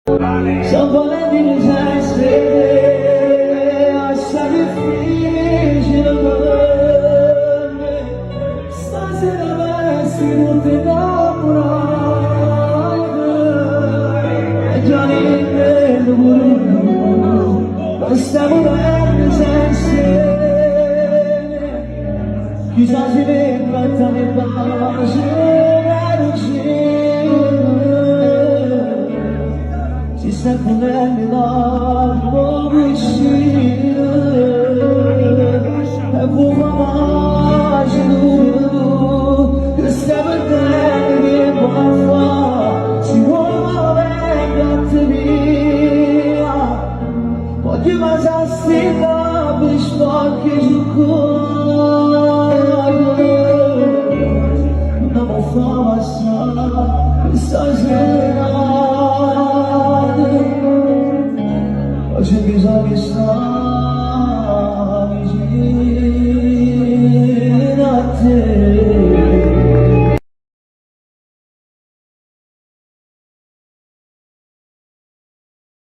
Someone didn't say I saw you finishing stasera si non ti innamorai già nel mondo stiamo bene senza chissà se ne batta ne pace si sta ponendo l'amore vicino e può amare che stiamo bene che può fare si vuole venire via voglio ma se la per spacchi su cuore non mi fa passare questa sera Hoje bisogna stare